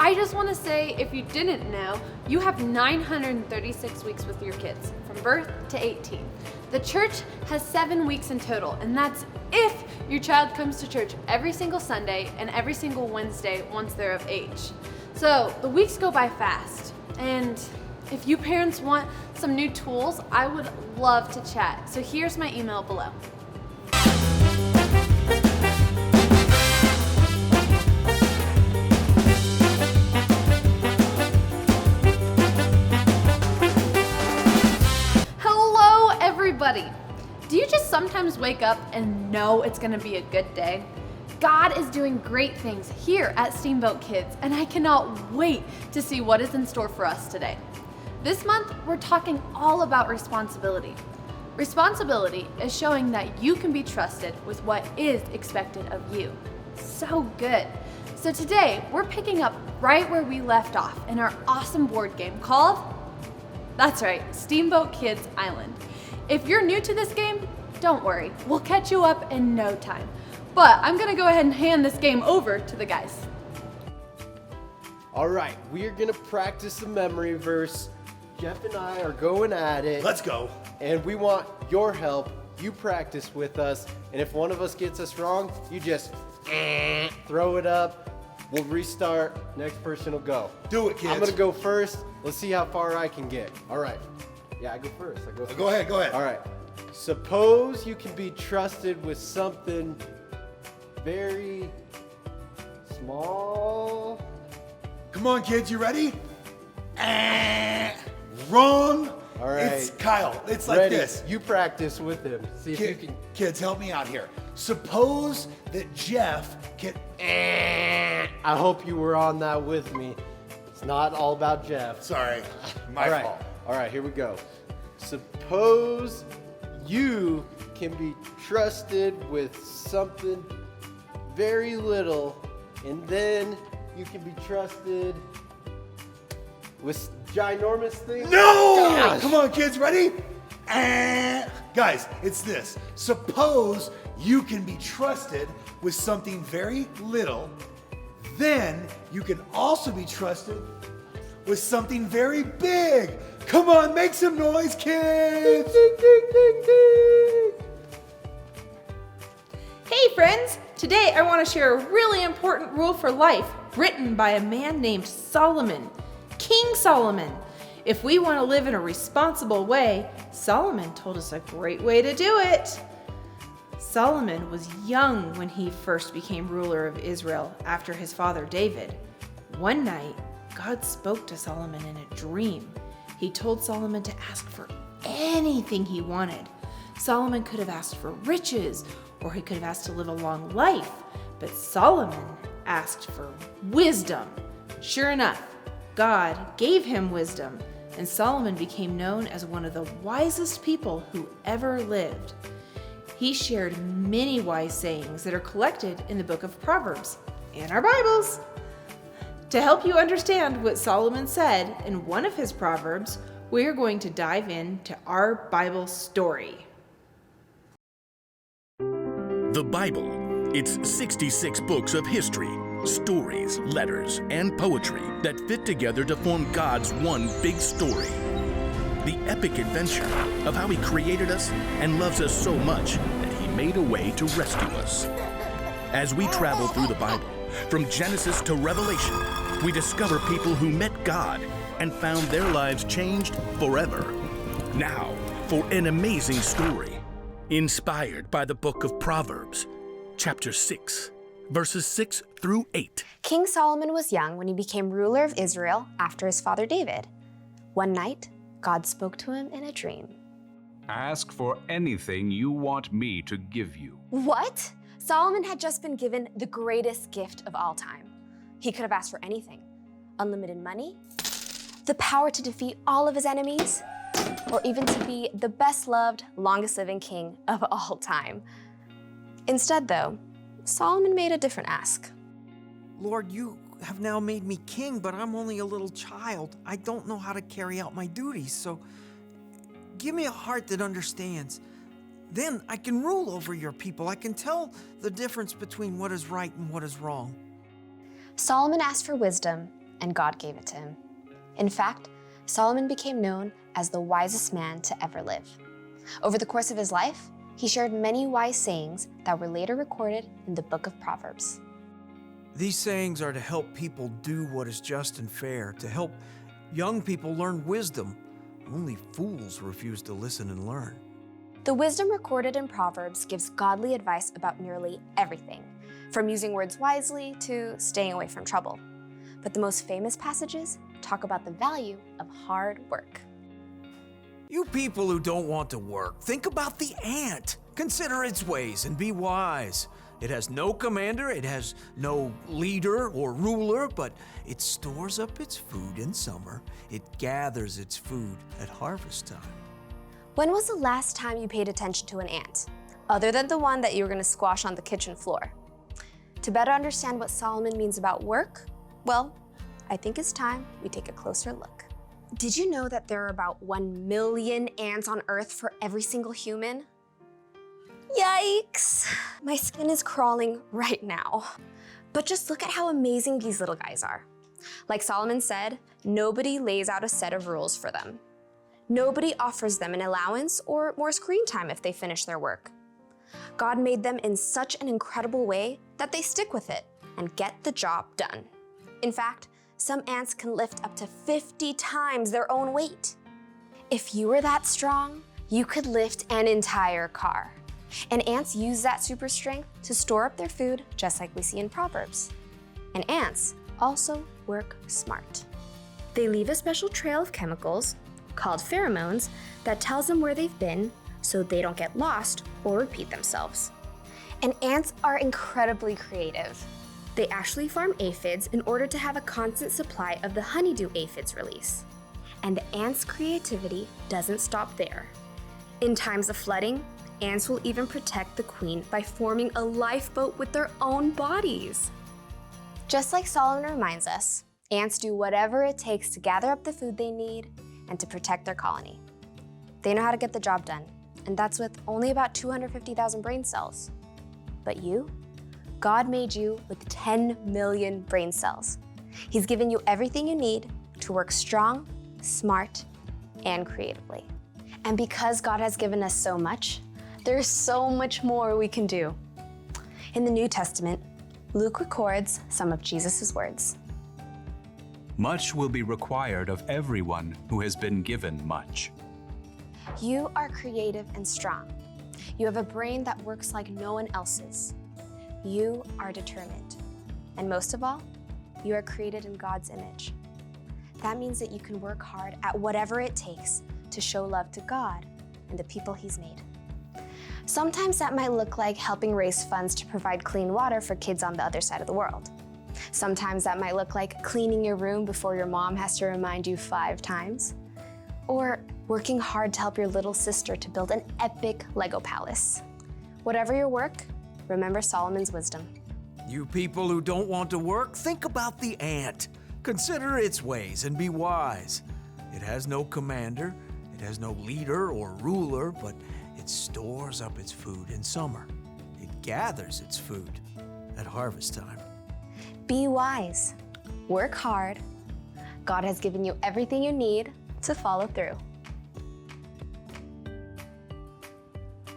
I just want to say, if you didn't know, you have 936 weeks with your kids, from birth to 18. The church has 7 weeks in total, and that's if your child comes to church every single Sunday and every single Wednesday once they're of age. So the weeks go by fast, and if you parents want some new tools, I would love to chat. So here's my email below. Hello, everybody. Do you just sometimes wake up and know it's gonna be a good day? God is doing great things here at Steamboat Kids, and I cannot wait to see what is in store for us today. This month, we're talking all about responsibility. Responsibility is showing that you can be trusted with what is expected of you. So good. So today, we're picking up right where we left off in our awesome board game called, that's right, Steamboat Kids Island. If you're new to this game, don't worry, we'll catch you up in no time. But I'm gonna go ahead and hand this game over to the guys. All right, we are gonna practice the memory verse. Jeff and I are going at it. Let's go. And we want your help. You practice with us. And if one of us gets us wrong, you just throw it up. We'll restart. Next person will go. Do it, kids. I'm gonna go first. Let's see how far I can get. All right. Yeah, I go first. Go ahead. All right. Suppose you can be trusted with something very small. Come on, kids, you ready? Wrong. All right. It's Kyle. It's like Ready. this. You practice with him. See if you can. Kids, help me out here. Suppose that Jeff can. I hope you were on that with me. It's not all about Jeff. Sorry, my All right. fault. All right, here we go. Suppose you can be trusted with something very little, and then you can be trusted with ginormous things. No! Gosh. Come on, kids, ready? Guys, it's this. Suppose you can be trusted with something very little, then you can also be trusted with something very big. Come on, make some noise, kids! Ding, ding, ding, ding. Hey friends! Today I want to share a really important rule for life written by a man named Solomon, King Solomon. If we want to live in a responsible way, Solomon told us a great way to do it. Solomon was young when he first became ruler of Israel after his father David. One night, God spoke to Solomon in a dream. He told Solomon to ask for anything he wanted. Solomon could have asked for riches, or he could have asked to live a long life, but Solomon asked for wisdom. Sure enough, God gave him wisdom, and Solomon became known as one of the wisest people who ever lived. He shared many wise sayings that are collected in the book of Proverbs and our Bibles. To help you understand what Solomon said in one of his Proverbs, we're going to dive into our Bible story. The Bible. It's 66 books of history, stories, letters, and poetry that fit together to form God's one big story. The epic adventure of how He created us and loves us so much that He made a way to rescue us. As we travel through the Bible, from Genesis to Revelation, we discover people who met God and found their lives changed forever. Now, for an amazing story, inspired by the book of Proverbs, chapter 6, verses 6 through 8. King Solomon was young when he became ruler of Israel after his father David. One night, God spoke to him in a dream. Ask for anything you want me to give you. What? Solomon had just been given the greatest gift of all time. He could have asked for anything. Unlimited money, the power to defeat all of his enemies, or even to be the best-loved, longest-living king of all time. Instead, though, Solomon made a different ask. Lord, you have now made me king, but I'm only a little child. I don't know how to carry out my duties, so give me a heart that understands. Then I can rule over your people. I can tell the difference between what is right and what is wrong. Solomon asked for wisdom, and God gave it to him. In fact, Solomon became known as the wisest man to ever live. Over the course of his life, he shared many wise sayings that were later recorded in the book of Proverbs. These sayings are to help people do what is just and fair, to help young people learn wisdom. Only fools refuse to listen and learn. The wisdom recorded in Proverbs gives godly advice about nearly everything, from using words wisely to staying away from trouble. But the most famous passages talk about the value of hard work. You people who don't want to work, think about the ant. Consider its ways and be wise. It has no commander, it has no leader or ruler, but it stores up its food in summer. It gathers its food at harvest time. When was the last time you paid attention to an ant, other than the one that you were going to squash on the kitchen floor? To better understand what Solomon means about work, well, I think it's time we take a closer look. Did you know that there are about 1 million ants on Earth for every single human? Yikes! My skin is crawling right now. But just look at how amazing these little guys are. Like Solomon said, nobody lays out a set of rules for them. Nobody offers them an allowance or more screen time if they finish their work. God made them in such an incredible way that they stick with it and get the job done. In fact, some ants can lift up to 50 times their own weight. If you were that strong, you could lift an entire car. And ants use that super strength to store up their food, just like we see in Proverbs. And ants also work smart. They leave a special trail of chemicals, called pheromones, that tells them where they've been so they don't get lost or repeat themselves. And ants are incredibly creative. They actually farm aphids in order to have a constant supply of the honeydew aphids release. And the ants' creativity doesn't stop there. In times of flooding, ants will even protect the queen by forming a lifeboat with their own bodies. Just like Solomon reminds us, ants do whatever it takes to gather up the food they need and to protect their colony. They know how to get the job done, and that's with only about 250,000 brain cells. But you? God made you with 10 million brain cells. He's given you everything you need to work strong, smart, and creatively. And because God has given us so much, there's so much more we can do. In the New Testament, Luke records some of Jesus' words. Much will be required of everyone who has been given much. You are creative and strong. You have a brain that works like no one else's. You are determined. And most of all, you are created in God's image. That means that you can work hard at whatever it takes to show love to God and the people He's made. Sometimes that might look like helping raise funds to provide clean water for kids on the other side of the world. Sometimes that might look like cleaning your room before your mom has to remind you 5 times. Or working hard to help your little sister to build an epic Lego palace. Whatever your work, remember Solomon's wisdom. You people who don't want to work, think about the ant. Consider its ways and be wise. It has no commander, it has no leader or ruler, but it stores up its food in summer. It gathers its food at harvest time. Be wise. Work hard. God has given you everything you need to follow through.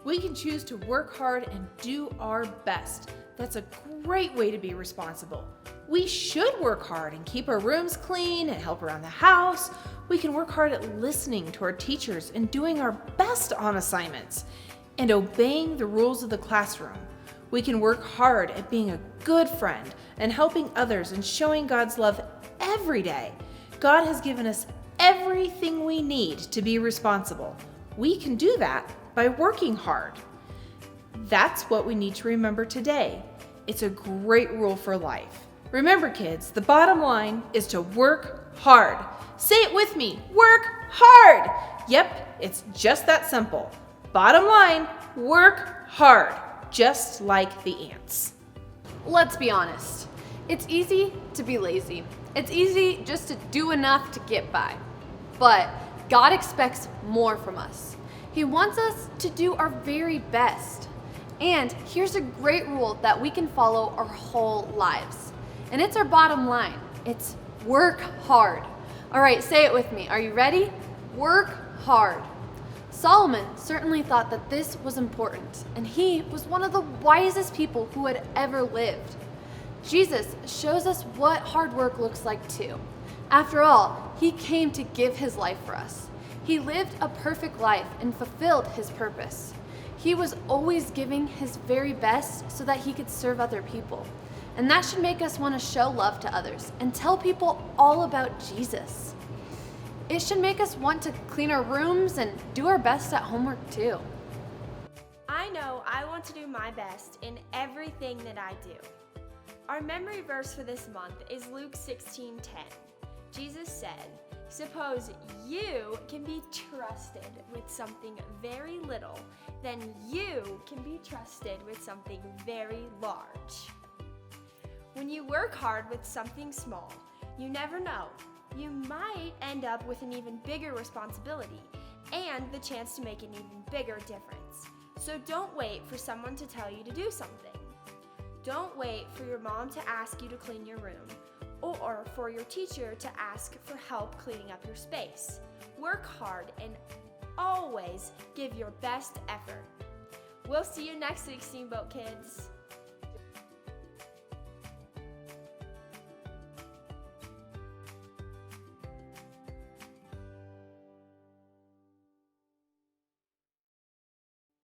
We can choose to work hard and do our best. That's a great way to be responsible. We should work hard and keep our rooms clean and help around the house. We can work hard at listening to our teachers and doing our best on assignments and obeying the rules of the classroom. We can work hard at being a good friend and helping others and showing God's love every day. God has given us everything we need to be responsible. We can do that by working hard. That's what we need to remember today. It's a great rule for life. Remember, kids, the bottom line is to work hard. Say it with me, work hard. Yep, it's just that simple. Bottom line, work hard, just like the ants. Let's be honest. It's easy to be lazy. It's easy just to do enough to get by. But God expects more from us. He wants us to do our very best. And here's a great rule that we can follow our whole lives. And it's our bottom line. It's Work hard. All right, say it with me. Are you ready? Work hard. Solomon certainly thought that this was important, and he was one of the wisest people who had ever lived. Jesus shows us what hard work looks like too. After all, he came to give his life for us. He lived a perfect life and fulfilled his purpose. He was always giving his very best so that he could serve other people. And that should make us want to show love to others and tell people all about Jesus. It should make us want to clean our rooms and do our best at homework too. I know I want to do my best in everything that I do. Our memory verse for this month is Luke 16:10. Jesus said, "Suppose you can be trusted with something very little, then you can be trusted with something very large." When you work hard with something small, you never know. You might end up with an even bigger responsibility and the chance to make an even bigger difference. So don't wait for someone to tell you to do something. Don't wait for your mom to ask you to clean your room or for your teacher to ask for help cleaning up your space. Work hard and always give your best effort. We'll see you next week, Steamboat Kids.